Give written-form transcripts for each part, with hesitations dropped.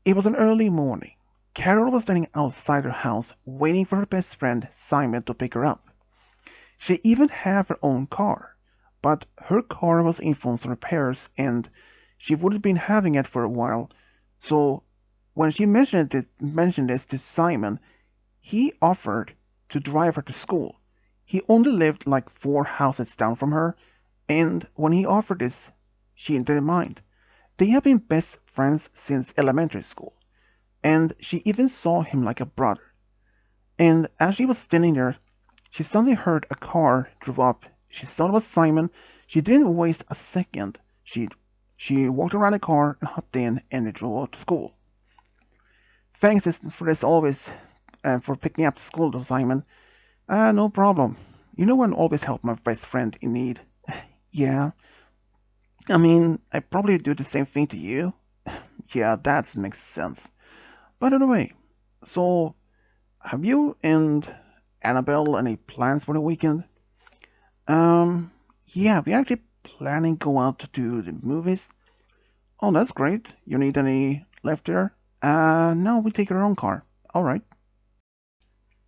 It was an early morning. Carol was standing outside her house waiting for her best friend Simon to pick her up. She even had her own car, but her car was in for some repairs and she wouldn't been having it for a while. So when she mentioned this to Simon, he offered to drive her to school. He only lived like 4 houses down from her, and when he offered this, she didn't mind. They have been best friends since elementary school, and she even saw him like a brother. And as she was standing there, she suddenly heard a car drive up. She saw it was Simon. She didn't waste a second. She walked around the car and hopped in, and they drove out to school. Thanks for this always, for picking up to school, though, Simon. No problem. You know I always help my best friend in need. Yeah, I mean, I probably do the same thing to you. Yeah, that makes sense. By the way, so have you and Annabelle any plans for the weekend? Yeah, we're actually planning to go out to the movies. Oh, that's great. You need any left there? No, we take our own car. Alright.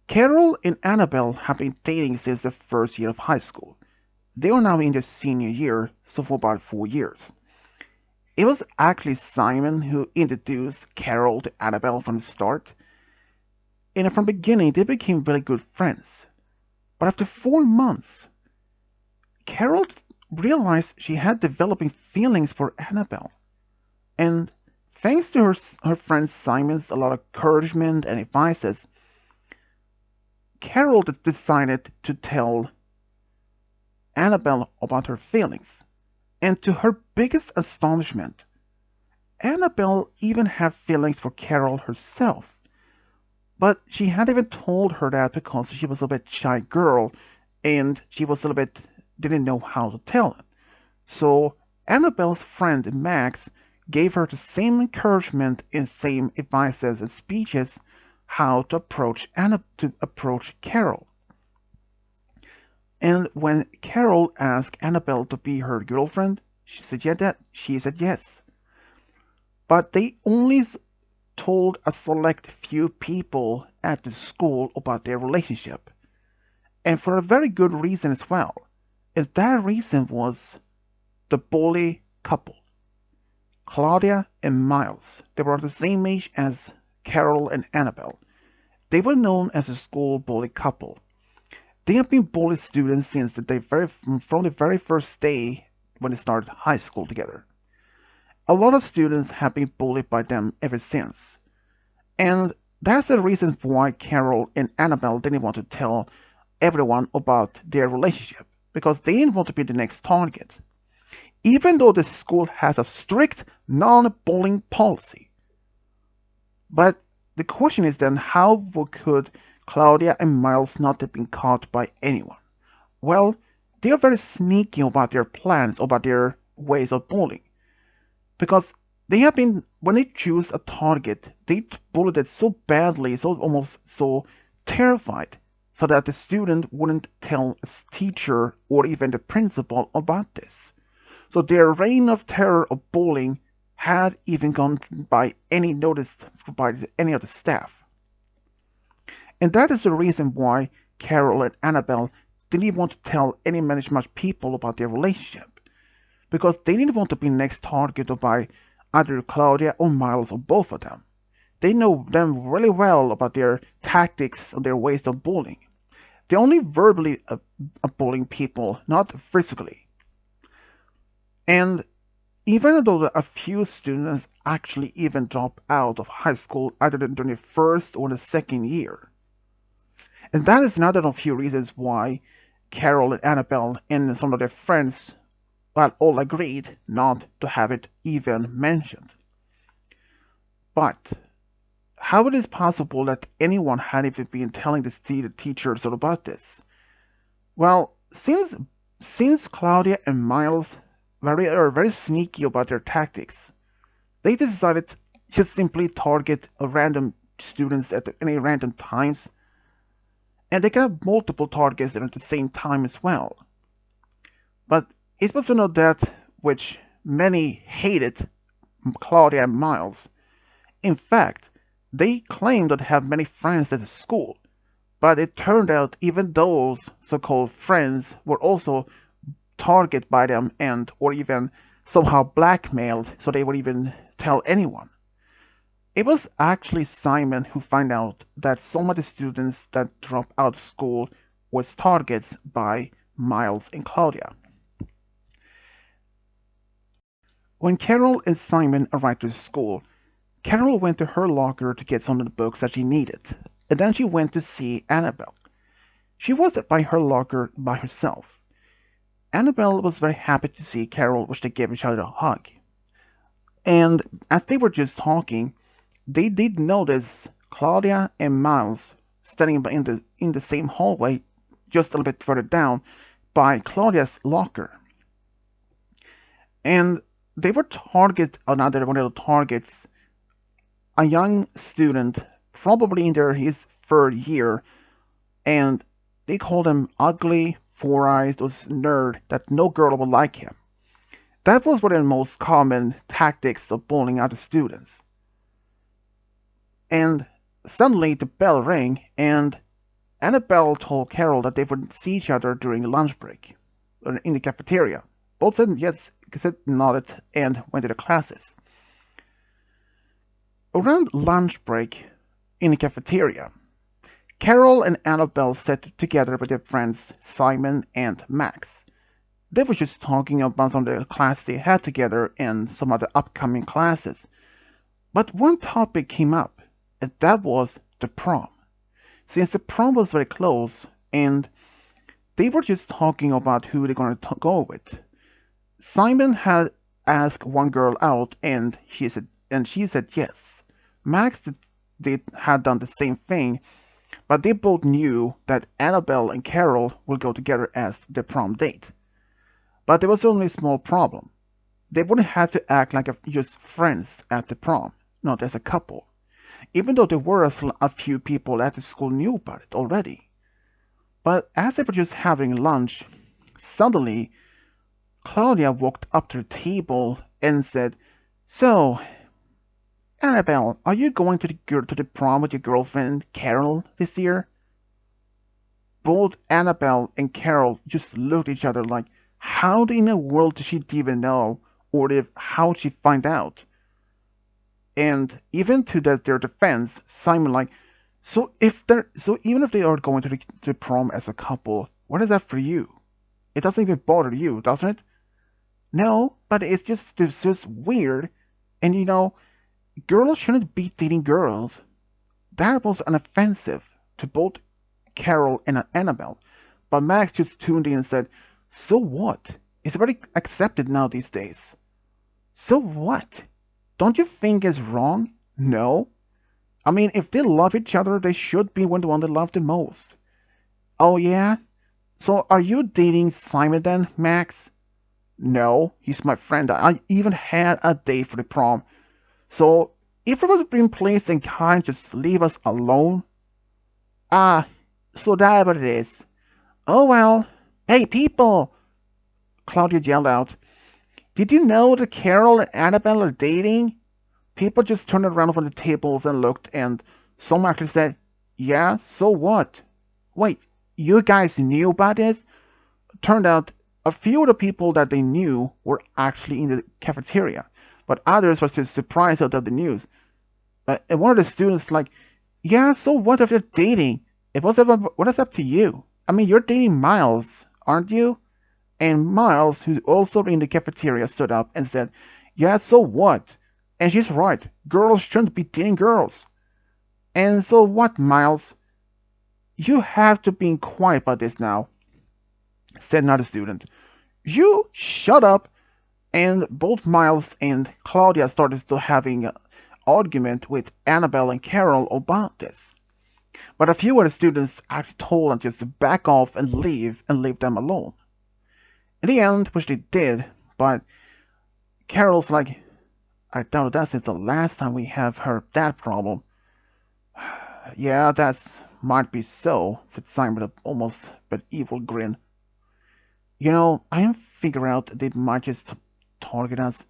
Carol and Annabelle have been dating since the first year of high school. They are now in their senior year, so for about 4 years. It was actually Simon who introduced Carol to Annabelle from the start, and from the beginning they became really good friends. But after 4 months, Carol realized she had developing feelings for Annabelle, and thanks to her friend Simon's a lot of encouragement and advices, Carol decided to tell Annabelle about her feelings. And to her biggest astonishment, Annabelle even had feelings for Carol herself. But she hadn't even told her that because she was a bit shy girl and she was a little bit didn't know how to tell it. So Annabelle's friend Max gave her the same encouragement and same advices and speeches how to approach Carol. And when Carol asked Annabelle to be her girlfriend, she said yes. But they only told a select few people at the school about their relationship. And for a very good reason as well. And that reason was the bully couple. Claudia and Miles. They were the same age as Carol and Annabelle. They were known as a school bully couple. They have been bully students since from the very first day when they started high school together. A lot of students have been bullied by them ever since. And that's the reason why Carol and Annabelle didn't want to tell everyone about their relationship, because they didn't want to be the next target. Even though the school has a strict non-bullying policy. But the question is then, how could Claudia and Miles not have been caught by anyone? Well, they are very sneaky about their plans, about their ways of bullying. Because they have been, when they choose a target, they bullied it so badly, so almost so terrified, so that the student wouldn't tell a teacher or even the principal about this. So their reign of terror of bullying had even gone by any noticed by any of the staff. And that is the reason why Carol and Annabelle didn't even want to tell any much people about their relationship. Because they didn't want to be next targeted by either Claudia or Miles or both of them. They know them really well about their tactics and their ways of bullying. They only verbally bullying people, not physically. And even though a few students actually even drop out of high school either during the first or the second year. And that is another of a few reasons why Carol and Annabelle and some of their friends all agreed not to have it even mentioned. But how it is possible that anyone had even been telling the teachers about this? Well, since Claudia and Miles are very sneaky about their tactics, they decided to just simply target a random students at any random times, and they can have multiple targets at the same time as well. But it was not that which many hated Claudia and Miles. In fact, they claimed to have many friends at the school, but it turned out even those so-called friends were also targeted by them and or even somehow blackmailed so they would even tell anyone. It was actually Simon who found out that some of the students that dropped out of school was targets by Miles and Claudia. When Carol and Simon arrived to the school, Carol went to her locker to get some of the books that she needed, and then she went to see Annabelle. She was by her locker by herself. Annabelle was very happy to see Carol, which they gave each other a hug. And as they were just talking, they did notice Claudia and Miles standing in the same hallway, just a little bit further down, by Claudia's locker. And they were another one of the targets, a young student, probably in his third year, and they called him ugly, four-eyed, those nerd that no girl would like him. That was one of the most common tactics of bullying other students. And suddenly the bell rang, and Annabelle told Carol that they would see each other during lunch break in the cafeteria. Both said yes, said nodded, and went to the classes. Around lunch break in the cafeteria, Carol and Annabelle sat together with their friends Simon and Max. They were just talking about some of the classes they had together and some of the upcoming classes. But one topic came up, and that was the prom. Since the prom was very close, and they were just talking about who they're going to go with. Simon had asked one girl out, and she said yes. Max had done the same thing, but they both knew that Annabelle and Carol would go together as the prom date. But there was only a small problem. They wouldn't have to act like just friends at the prom, not as a couple. Even though there were a few people at the school knew about it already. But as they were just having lunch, suddenly Claudia walked up to the table and said, "So, Annabelle, are you going to the prom with your girlfriend Carol this year?" Both Annabelle and Carol just looked at each other like, how in the world did she even know, or how did she find out? And even to their defense, Simon like, so even if they are going to the prom as a couple, what is that for you? It doesn't even bother you, doesn't it? No, but it's just weird, and girls shouldn't be dating girls. That was an offensive to both Carol and Annabelle. But Max just tuned in and said, "So what? It's already accepted now these days." "So what? Don't you think it's wrong?" "No. I mean, if they love each other, they should be the one they love the most." "Oh, yeah? So are you dating Simon then, Max?" "No, he's my friend. I even had a date for the prom. So if it was being pleased and kind, just leave us alone." "Ah, so that's what it is. Oh well. Hey, people!" Claudia yelled out. "Did you know that Carol and Annabelle are dating?" People just turned around from the tables and looked, and some actually said, "Yeah, so what? Wait, you guys knew about this?" Turned out a few of the people that they knew were actually in the cafeteria, but others were just surprised at the news. And one of the students like, "Yeah, so what if you're dating? What is up to you? I mean, you're dating Miles, aren't you?" And Miles, who also in the cafeteria, stood up and said, "Yeah, so what? And she's right. Girls shouldn't be dating girls." "And so what, Miles?" "You have to be quiet about this now," said another student. "You shut up." And both Miles and Claudia started to having an argument with Annabelle and Carol about this. But a few of the students actually told them just to back off and leave them alone. In the end, which they did, but Carol's like, "I doubt that's the last time we have heard that problem." "Yeah, that's might be so," said Simon with an almost but evil grin. I am figure out they might just target us.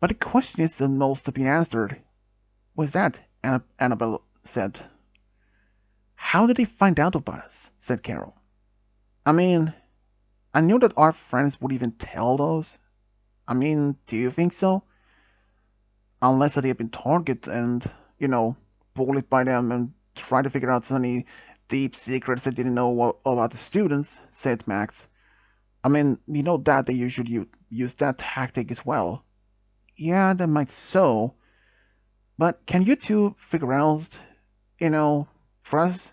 But the question is the most to be answered. What's that? Annabelle said. How did they find out about us? Said Carol. I mean, I knew that our friends would even tell those. I mean, do you think so? Unless they have been targeted and, you know, bullied by them and try to figure out any deep secrets they didn't know about the students, said Max. I mean, you know that they usually use that tactic as well. Yeah, they might so. But can you two figure out, you know, for us?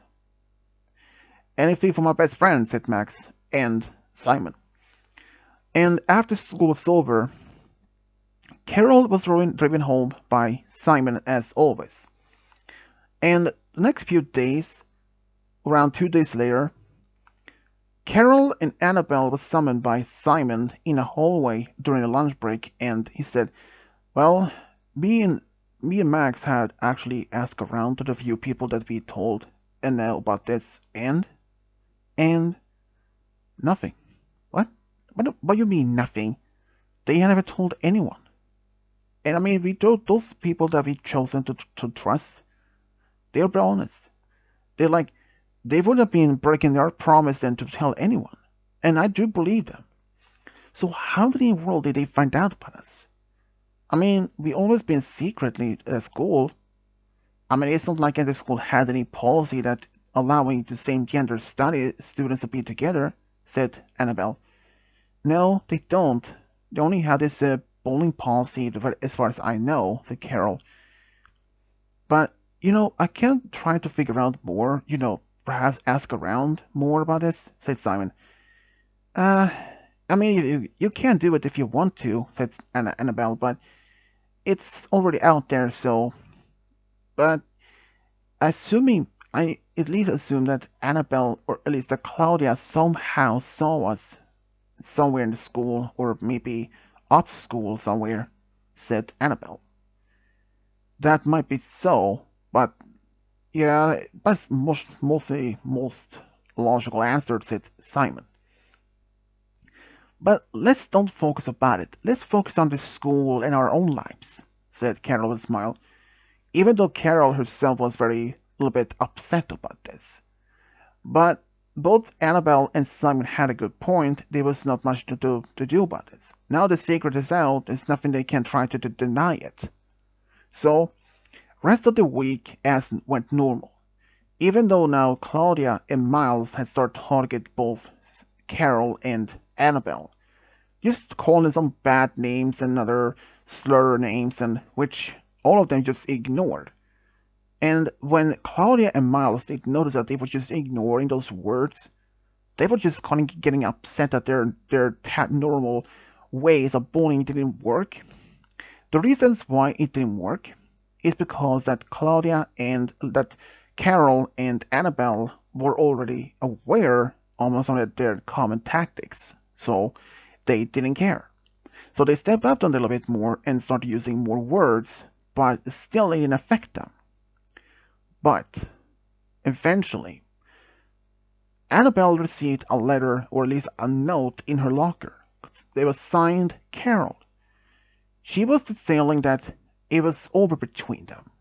Anything for my best friend, said Max and Simon. And after school was over, Carol was driven home by Simon as always. And the next few days, around 2 days later, Carol and Annabelle was summoned by Simon in a hallway during a lunch break, and he said, "Well, me and me and Max had actually asked around to the few people that we told and know about this, and nothing. What? What you mean nothing? They never told anyone. And I mean, we told those people that we chosen to trust. They're honest. They're like, they would have been breaking their promise and to tell anyone. And I do believe them. So how in the world did they find out about us? I mean, we always been secretly at school. I mean, it's not like any school had any policy that allowing the same gender study students to be together, said Annabelle. No, they don't. They only have this bowling policy, as far as I know, said Carol. But, you know, I can try to figure out more, you know, perhaps ask around more about this, said Simon. Uh, I mean, you can do it if you want to, said Annabelle, but it's already out there, so. But assuming, I at least assume that Annabelle, or at least that Claudia, somehow saw us somewhere in the school, or maybe up school somewhere, said Annabelle. That might be so, but yeah, that's mostly most logical answer, said Simon. But let's don't focus about it. Let's focus on the school and our own lives, said Carol with a smile, even though Carol herself was very a little bit upset about this. But both Annabelle and Simon had a good point. There was not much to do about this. Now the secret is out, there's nothing they can try to deny it. So, rest of the week as went normal. Even though now Claudia and Miles had started targeting both Carol and Annabelle, just calling some bad names and other slur names, and which all of them just ignored. And when Claudia and Miles did notice that they were just ignoring those words, they were just kind of getting upset that their normal ways of bullying didn't work. The reasons why it didn't work is because that Claudia and that Carol and Annabelle were already aware almost on their common tactics, so they didn't care. So they stepped up a little bit more and started using more words, but still it didn't affect them. But eventually, Annabelle received a letter, or at least a note, in her locker. It was signed Carol. She was saying that it was over between them.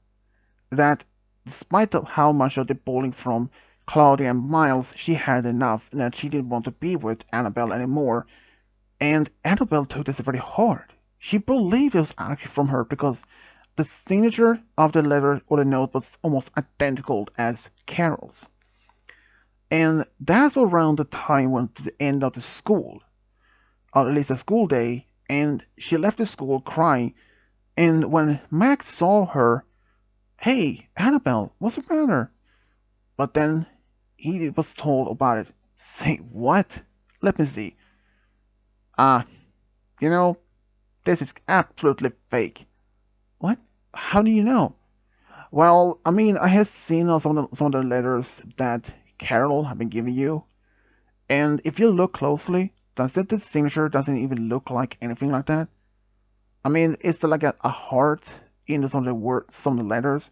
That despite of how much of the bullying from Claudia and Miles, she had enough, and that she didn't want to be with Annabelle anymore. And Annabelle took this very hard. She believed it was actually from her because the signature of the letter or the note was almost identical as Carol's. And that's around the time when to the end of the school, or at least the school day, and she left the school crying. And when Max saw her, "Hey, Annabelle, what's the matter?" But then he was told about it. Say what? Let me see. Ah, you know, this is absolutely fake. What? How do you know? Well, I mean, I have seen some of the letters that Carol have been giving you, and if you look closely, does that the signature doesn't even look like anything like that? I mean, is there like a heart in some of the words, some of the letters?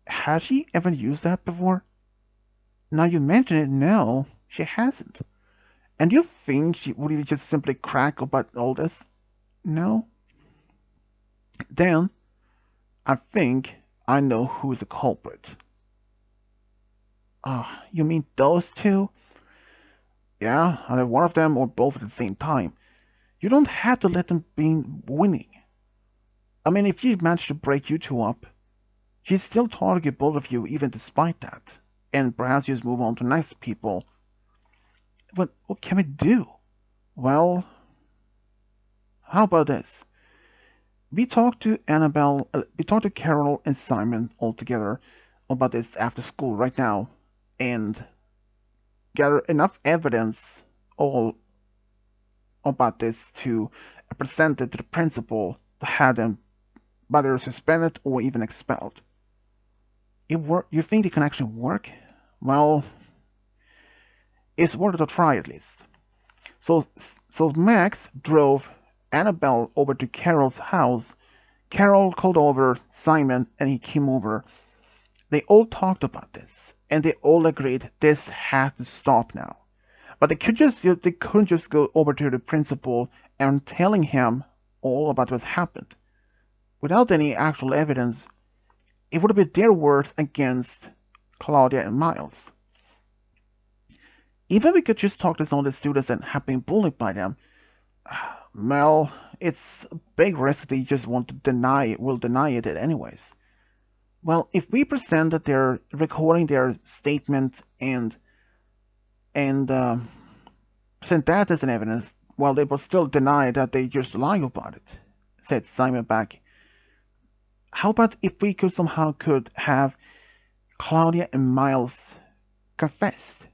Has she ever used that before? Now you mention it, no, she hasn't. And you think she would even just simply crack about all this? No. Then I think I know who is the culprit. You mean those two? Yeah, either one of them or both at the same time. You don't have to let them be winning. I mean, if you manage to break you two up, you still target both of you even despite that. And perhaps just move on to nice people. But what can we do? Well, how about this? We talked to we talked to Carol and Simon all together about this after school right now and gather enough evidence all about this to present it to the principal to have them either suspended or even expelled. You think it can actually work? Well, it's worth a try at least. So Max drove Annabelle over to Carol's house. Carol called over Simon and he came over. They all talked about this and they all agreed this had to stop now. But they couldn't just go over to the principal and telling him all about what happened. Without any actual evidence, it would have been their words against Claudia and Miles. Even if we could just talk to some of the students that have been bullied by them, well, it's a big risk that they just want to will deny it anyways. Well, if we present that they're recording their statement and present that as an evidence, well, they will still deny that they just lying about it, said Simon back. How about if we could have Claudia and Miles confessed?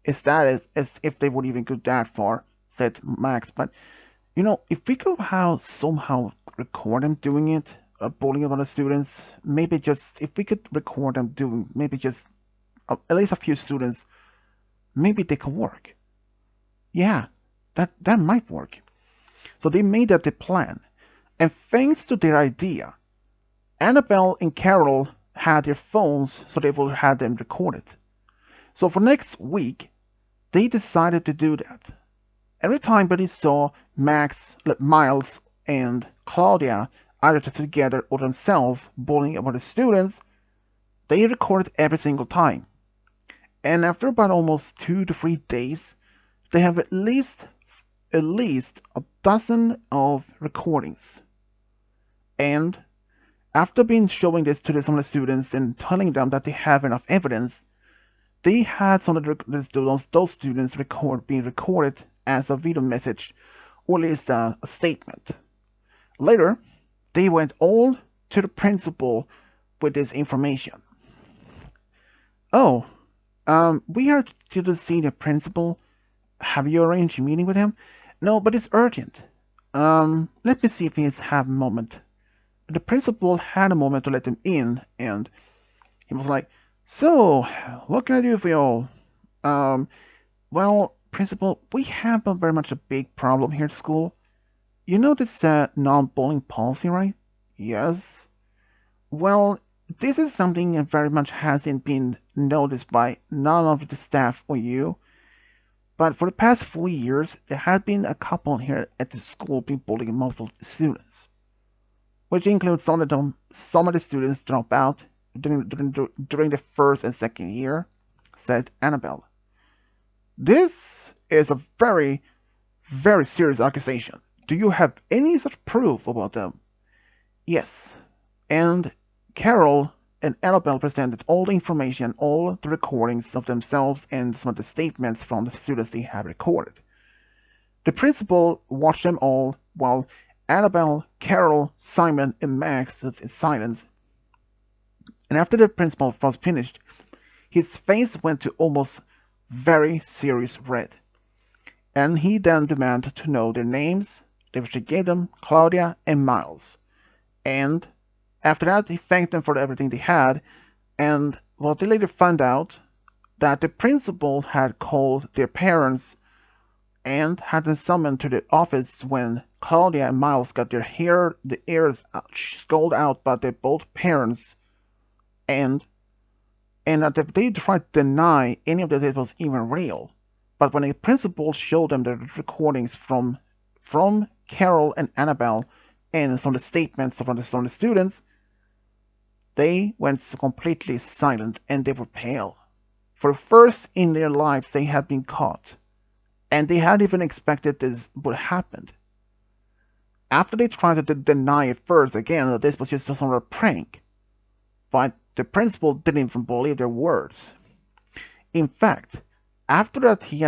Is that as if they would even go that far, said Max. But, if we could somehow record them doing it, bullying other students, maybe just, if we could record them doing, maybe just at least a few students, maybe they could work. Yeah, that might work. So they made that the plan. And thanks to their idea, Annabelle and Carol had their phones so they would have them recorded. So for next week, they decided to do that. Every time that they saw Miles, and Claudia either together or themselves bullying other students, they recorded every single time. And after about almost 2 to 3 days, they have at least a dozen of recordings. And after being showing this to some of the students and telling them that they have enough evidence, they had some of those students being recorded as a video message or at least a statement. Later, they went all to the principal with this information. Oh, we are to see the principal. Have you arranged a meeting with him? No, but it's urgent. Let me see if he has a moment. The principal had a moment to let him in, and he was like, "So, what can I do for y'all?" Well, principal, we have very much a big problem here at school. You know this non-bullying policy, right? Yes. Well, this is something that very much hasn't been noticed by none of the staff or you. But for the past 4 years, there have been a couple here at the school being bullying multiple students, which includes some of the students drop out during the first and second year, said Annabelle. This is a very, very serious accusation. Do you have any such proof about them? Yes. And Carol and Annabelle presented all the information, all the recordings of themselves and some of the statements from the students they had recorded. The principal watched them all while Annabelle, Carol, Simon, and Max stood in silence. And after the principal was finished, his face went to almost very serious red. And he then demanded to know their names, which he gave them, Claudia and Miles. And after that, he thanked them for everything they had, and they later found out that the principal had called their parents and had them summoned to the office when Claudia and Miles got their ears scolded out by their both parents, and that they tried to deny any of that was even real. But when the principal showed them the recordings from Carol and Annabelle and some of the statements from some of the students, They went completely silent and they were pale. For first in their lives they had been caught, and they hadn't even expected this would happen. After they tried to deny it first again that this was just some sort of prank, but the principal didn't even believe their words. In fact, after that he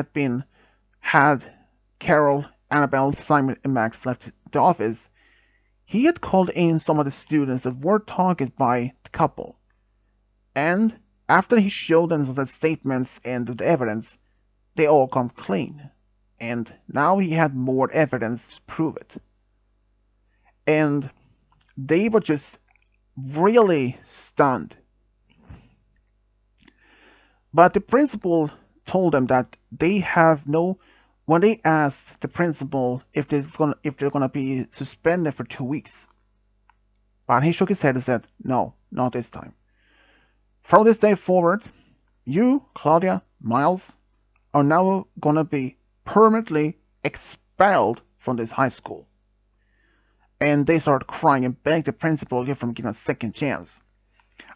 had Carol, Annabelle, Simon, and Max left the office, he had called in some of the students that were targeted by the couple. And after he showed them the statements and the evidence, they all come clean. And now he had more evidence to prove it. And they were just really stunned. But the principal told them that they have no. When they asked the principal if they're gonna be suspended for 2 weeks, but he shook his head and said, "No, not this time. From this day forward, you, Claudia, Miles, are now gonna be permanently expelled from this high school." And they started crying and begged the principal to give them a second chance.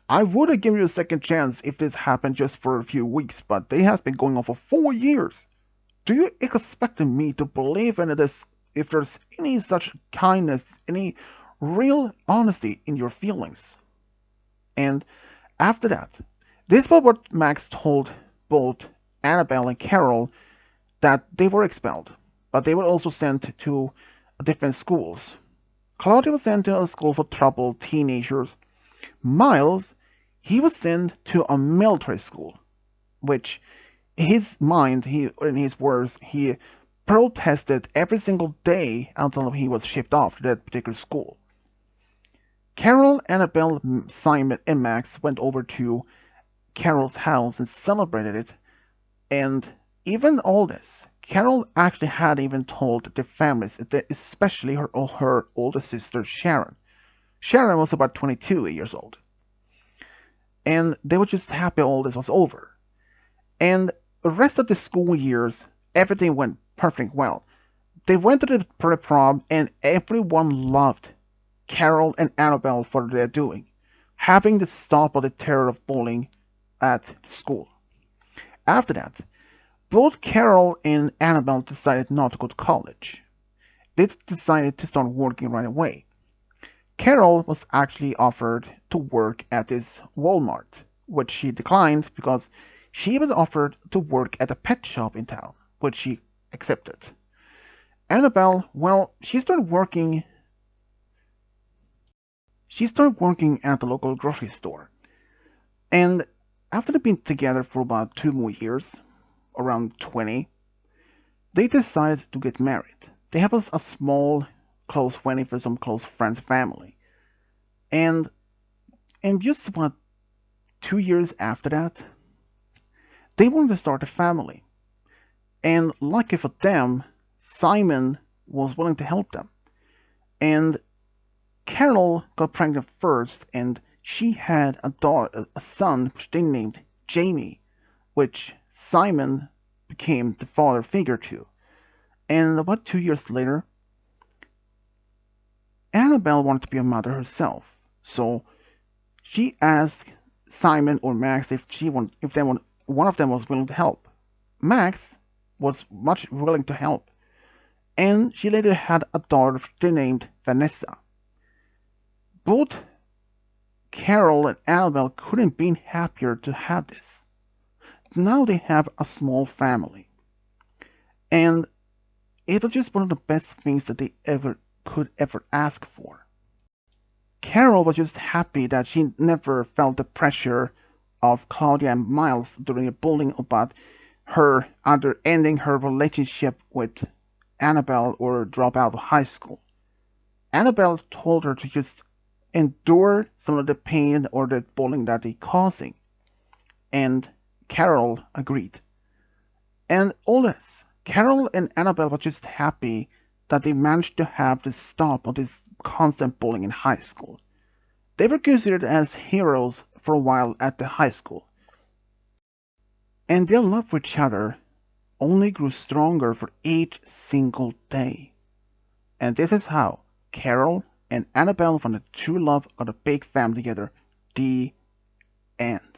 "I would have given you a second chance if this happened just for a few weeks, but it has been going on for 4 years. Do you expect me to believe in this if there's any such kindness, any real honesty in your feelings?" And after that, this was what Max told both Annabelle and Carol, that they were expelled, but they were also sent to different schools. Claudia was sent to a school for troubled teenagers. Miles, he was sent to a military school, which his mind, in his words, he protested every single day until he was shipped off to that particular school. Carol, Annabelle, Simon, and Max went over to Carol's house and celebrated it. And even all this, Carol actually had even told their families, especially her older sister Sharon. Sharon was about 22 years old. And they were just happy all this was over. And the rest of the school years, everything went perfectly well. They went to the prom and everyone loved Carol and Annabelle for their doing, having the stop of the terror of bullying at school. After that, both Carol and Annabelle decided not to go to college. They decided to start working right away. Carol was actually offered to work at this Walmart, which she declined because she was offered to work at a pet shop in town, which she accepted. Annabelle, well, she started working at the local grocery store. And after they've been together for about 2 more years, around 20, they decided to get married. They have a small, close wedding for some close friends' family. And just about 2 years after that, they wanted to start a family. And lucky for them, Simon was willing to help them. And Carol got pregnant first, and she had a son, which they named Jamie, which Simon became the father figure to. And about 2 years later, Annabelle wanted to be a mother herself, so she asked Simon or Max if one of them was willing to help. Max was much willing to help, and she later had a daughter they named Vanessa. Both Carol and Annabelle couldn't be happier to have this. Now they have a small family, and it was just one of the best things that they could ever ask for. Carol was just happy that she never felt the pressure of Claudia and Miles during the bullying about her either ending her relationship with Annabelle or drop out of high school. Annabelle told her to just endure some of the pain or the bullying that they're causing, and Carol agreed. And all this, Carol and Annabelle were just happy that they managed to have the stop of this constant bullying in high school. They were considered as heroes for a while at the high school, and their love for each other only grew stronger for each single day. And this is how Carol and Annabelle found the true love of a big family together The end.